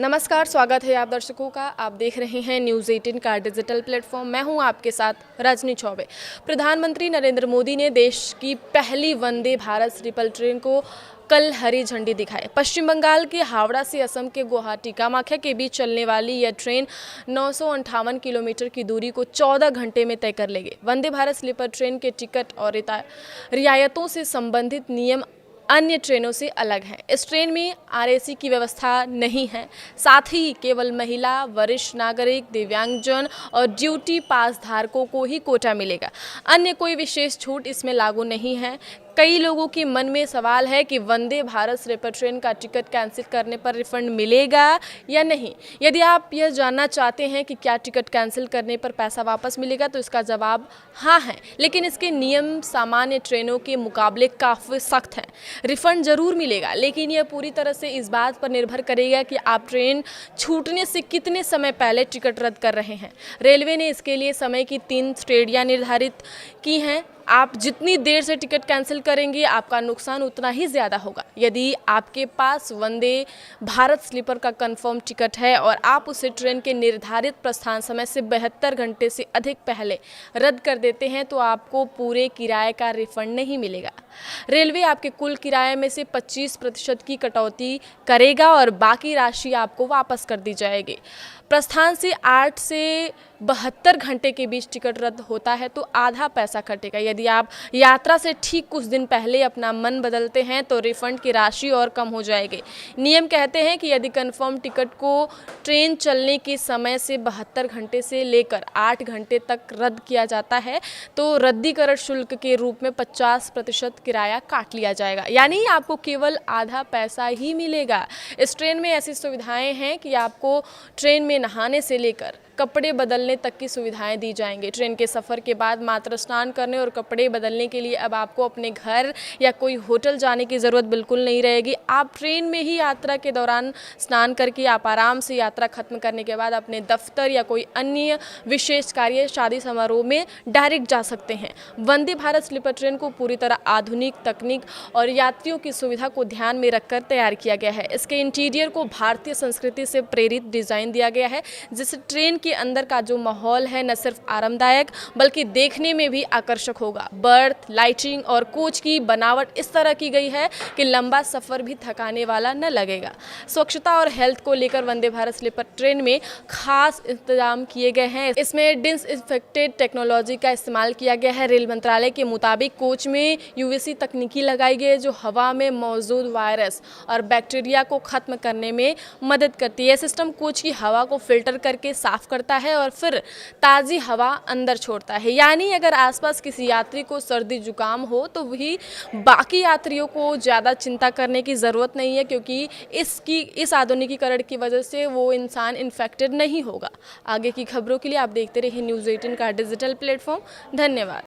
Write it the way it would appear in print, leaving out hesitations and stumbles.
नमस्कार, स्वागत है आप दर्शकों का। आप देख रहे हैं न्यूज़ 18 का डिजिटल प्लेटफॉर्म। मैं हूं आपके साथ रजनी चौबे। प्रधानमंत्री नरेंद्र मोदी ने देश की पहली वंदे भारत स्लीपर ट्रेन को कल हरी झंडी दिखाई। पश्चिम बंगाल के हावड़ा से असम के गुवाहाटी कामाख्या के बीच चलने वाली यह ट्रेन 958 किलोमीटर की दूरी को 14 घंटे में तय कर लेगी। वंदे भारत स्लीपर ट्रेन के टिकट और रियायतों से संबंधित नियम अन्य ट्रेनों से अलग हैं। इस ट्रेन में आरएसी की व्यवस्था नहीं है। साथ ही केवल महिला, वरिष्ठ नागरिक, दिव्यांगजन और ड्यूटी पास धारकों को ही कोटा मिलेगा। अन्य कोई विशेष छूट इसमें लागू नहीं है। कई लोगों के मन में सवाल है कि वंदे भारत स्लीपर ट्रेन का टिकट कैंसिल करने पर रिफंड मिलेगा या नहीं। यदि आप यह जानना चाहते हैं कि क्या टिकट कैंसिल करने पर पैसा वापस मिलेगा, तो इसका जवाब हाँ है, लेकिन इसके नियम सामान्य ट्रेनों के मुकाबले काफ़ी सख्त हैं। रिफंड जरूर मिलेगा, लेकिन यह पूरी तरह से इस बात पर निर्भर करेगा कि आप ट्रेन छूटने से कितने समय पहले टिकट रद्द कर रहे हैं। रेलवे ने इसके लिए समय की 3 श्रेणियां निर्धारित की हैं। आप जितनी देर से टिकट कैंसिल करेंगे, आपका नुकसान उतना ही ज़्यादा होगा। यदि आपके पास वंदे भारत स्लीपर का कंफर्म टिकट है और आप उसे ट्रेन के निर्धारित प्रस्थान समय से 72 घंटे से अधिक पहले रद्द कर देते हैं, तो आपको पूरे किराए का रिफंड नहीं मिलेगा। रेलवे आपके कुल किराए में से 25% की कटौती करेगा और बाकी राशि आपको वापस कर दी जाएगी। प्रस्थान से 8 से 72 घंटे के बीच टिकट रद्द होता है तो आधा पैसा कटेगा। यदि आप यात्रा से ठीक कुछ दिन पहले अपना मन बदलते हैं तो रिफंड की राशि और कम हो जाएगी। नियम कहते हैं कि यदि कंफर्म टिकट को ट्रेन चलने के समय से 72 घंटे से लेकर 8 घंटे तक रद्द किया जाता है तो रद्दीकरण शुल्क के रूप में 50% किराया काट लिया जाएगा, यानी आपको केवल आधा पैसा ही मिलेगा। इस ट्रेन में ऐसी सुविधाएं हैं कि आपको ट्रेन में नहाने से लेकर कपड़े बदलने तक की सुविधाएं दी जाएंगी। ट्रेन के सफ़र के बाद मात्र स्नान करने और कपड़े बदलने के लिए अब आपको अपने घर या कोई होटल जाने की ज़रूरत बिल्कुल नहीं रहेगी। आप ट्रेन में ही यात्रा के दौरान स्नान करके आप आराम से यात्रा खत्म करने के बाद अपने दफ्तर या कोई अन्य विशेष कार्य, शादी समारोह में डायरेक्ट जा सकते हैं। वंदे भारत स्लीपर ट्रेन को पूरी तरह आधुनिक तकनीक और यात्रियों की सुविधा को ध्यान में रखकर तैयार किया गया है। इसके इंटीरियर को भारतीय संस्कृति से प्रेरित डिज़ाइन दिया गया है, जिससे ट्रेन के अंदर का जो माहौल है न सिर्फ आरामदायक बल्कि देखने में भी आकर्षक होगा। बर्थ, लाइटिंग और कोच की बनावट इस तरह की गई है कि लंबा सफर भी थकाने वाला न लगेगा। स्वच्छता और हेल्थ को लेकर वंदे भारत स्लीपर ट्रेन में खास इंतजाम किए गए हैं। इसमें डिसइंफेक्टेड टेक्नोलॉजी का इस्तेमाल किया गया है। रेल मंत्रालय के मुताबिक कोच में यूवीसी तकनीकी लगाई गई है जो हवा में मौजूद वायरस और बैक्टीरिया को खत्म करने में मदद करती है। सिस्टम कोच की हवा को फिल्टर करके साफ करता है और फिर ताज़ी हवा अंदर छोड़ता है, यानी अगर आसपास किसी यात्री को सर्दी जुकाम हो तो वही बाकी यात्रियों को ज़्यादा चिंता करने की ज़रूरत नहीं है, क्योंकि इस आधुनिकीकरण की वजह से वो इंसान इन्फेक्टेड नहीं होगा। आगे की खबरों के लिए आप देखते रहिए न्यूज़ 18 का डिजिटल प्लेटफॉर्म। धन्यवाद।